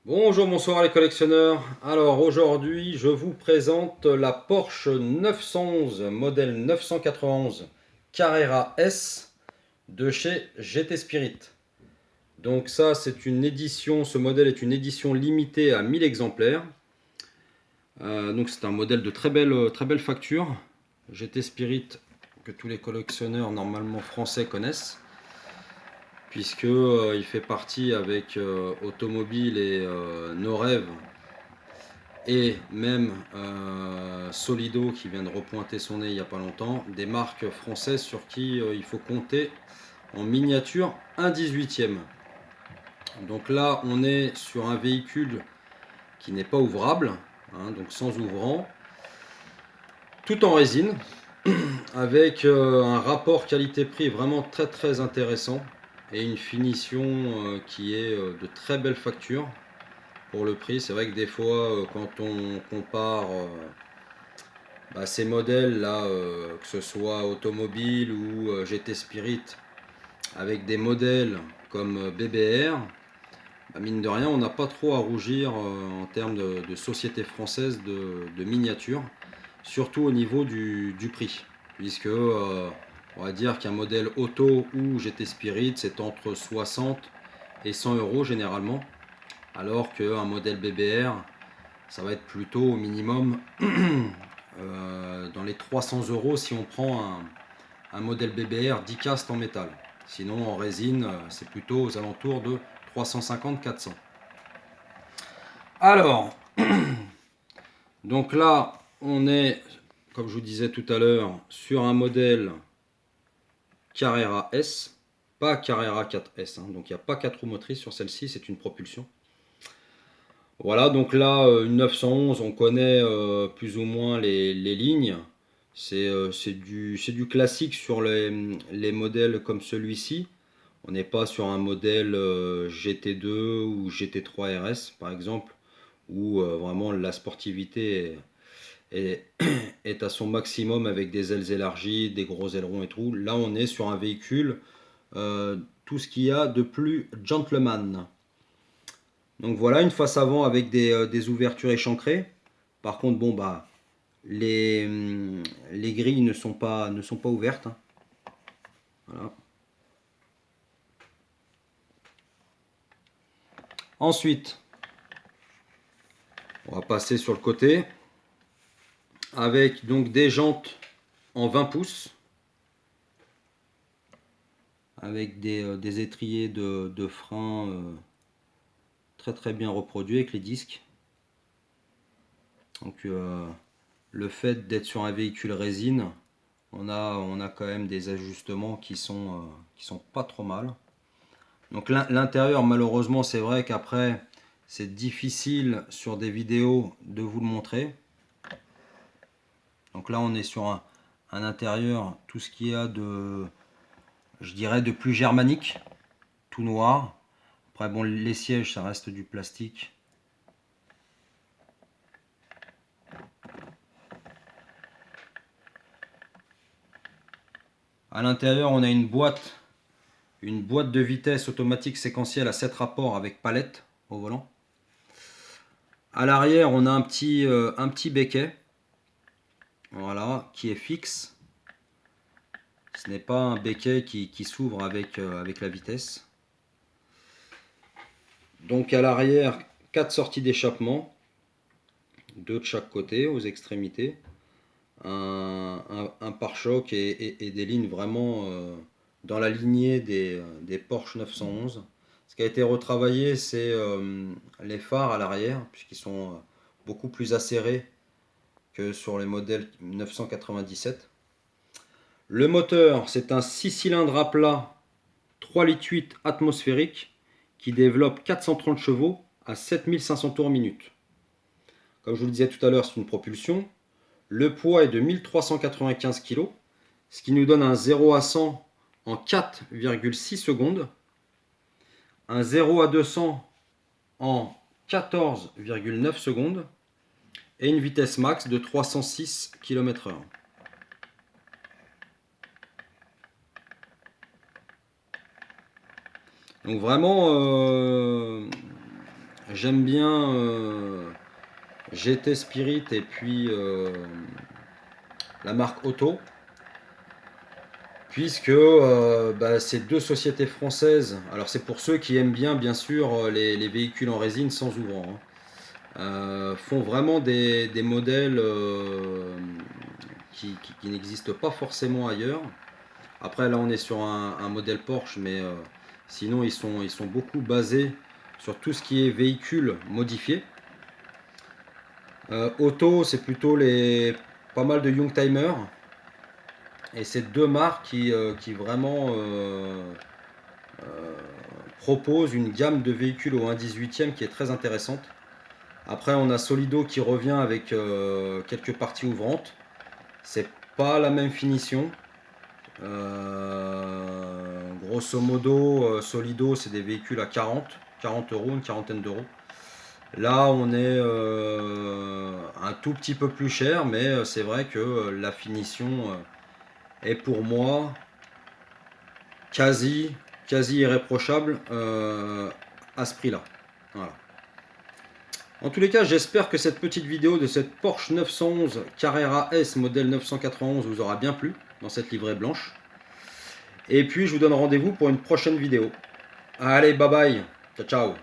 Bonjour, bonsoir les collectionneurs. Alors aujourd'hui, je vous présente la Porsche 911 modèle 991 Carrera S de chez GT Spirit. Donc ça, c'est une édition, ce modèle est une édition limitée à 1000 exemplaires. Donc c'est un modèle de très belle facture. GT Spirit que tous les collectionneurs normalement français connaissent, puisque il fait partie avec Automobile et Nos Rêves et même Solido qui vient de repointer son nez il n'y a pas longtemps, des marques françaises sur qui il faut compter en miniature 1/18e. Donc là on est sur un véhicule qui n'est pas ouvrable, hein, donc sans ouvrant, tout en résine, avec un rapport qualité-prix vraiment très intéressant et une finition qui est de très belle facture pour le prix. C'est vrai que des fois quand on compare ces modèles là, que ce soit automobile ou GT Spirit, avec des modèles comme BBR, mine de rien, on n'a pas trop à rougir en termes de société française de miniature, surtout au niveau du prix, puisque on va dire qu'un modèle auto ou GT Spirit, c'est entre 60 et 100 euros généralement, alors qu'un modèle BBR, ça va être plutôt au minimum dans les 300 euros si on prend un modèle BBR 10 cast en métal. Sinon en résine, c'est plutôt aux alentours de 350-400. Alors, donc là, on est, comme je vous disais tout à l'heure, sur un modèle Carrera S, pas Carrera 4S, hein, donc il n'y a pas 4 roues motrices sur celle-ci, c'est une propulsion. Voilà, donc là, une 911, on connaît plus ou moins les lignes. C'est du classique sur les modèles comme celui-ci. On n'est pas sur un modèle GT2 ou GT3 RS, par exemple, où vraiment la sportivité est, est à son maximum avec des ailes élargies, des gros ailerons et tout. Là, on est sur un véhicule, tout ce qu'il y a de plus gentleman. Donc voilà, une face avant avec des ouvertures échancrées. Par contre, bon bah les grilles ne sont pas ouvertes, hein. Voilà. Ensuite, on va passer sur le côté avec donc des jantes en 20 pouces avec des étriers de frein très bien reproduits avec les disques. Donc le fait d'être sur un véhicule résine, on a quand même des ajustements qui sont pas trop mal. Donc l'intérieur, malheureusement, c'est vrai qu'après, c'est difficile sur des vidéos de vous le montrer. Donc là, on est sur un intérieur, tout ce qu'il y a de, je dirais, de plus germanique, tout noir. Après, bon, les sièges, ça reste du plastique. À l'intérieur, on a une boîte de vitesse automatique séquentielle à 7 rapports avec palette au volant. À l'arrière, on a un petit becquet, voilà, qui est fixe. Ce n'est pas un becquet qui s'ouvre avec la vitesse. Donc à l'arrière, 4 sorties d'échappement, 2 de chaque côté aux extrémités. Un pare-choc et des lignes vraiment dans la lignée des Porsche 911. Ce qui a été retravaillé, c'est les phares à l'arrière, puisqu'ils sont beaucoup plus acérés que sur les modèles 997. Le moteur, c'est un 6 cylindres à plat 3,8 litres atmosphérique qui développe 430 chevaux à 7500 tours minute. Comme je vous le disais tout à l'heure, c'est une propulsion. Le poids est de 1395 kg, ce qui nous donne un 0 à 100 en 4,6 secondes, un 0 à 200 en 14,9 secondes et une vitesse max de 306 km/h. Donc vraiment, j'aime bien GT Spirit et puis la marque Auto, puisque c'est deux sociétés françaises. Alors c'est pour ceux qui aiment bien sûr les véhicules en résine sans ouvrant, hein. Font vraiment des modèles qui n'existent pas forcément ailleurs. Après là on est sur un modèle Porsche, mais sinon ils sont beaucoup basés sur tout ce qui est véhicule modifié. Auto, c'est plutôt pas mal de Youngtimer. Et c'est deux marques qui vraiment proposent une gamme de véhicules au 1/18e qui est très intéressante. Après, on a Solido qui revient avec quelques parties ouvrantes. C'est pas la même finition. Grosso modo, Solido, c'est des véhicules à 40 euros, une quarantaine d'euros. Là, on est un tout petit peu plus cher, mais c'est vrai que la finition est pour moi quasi irréprochable à ce prix-là. Voilà. En tous les cas, j'espère que cette petite vidéo de cette Porsche 911 Carrera S modèle 991 vous aura bien plu dans cette livrée blanche. Et puis, je vous donne rendez-vous pour une prochaine vidéo. Allez, bye bye. Ciao, ciao.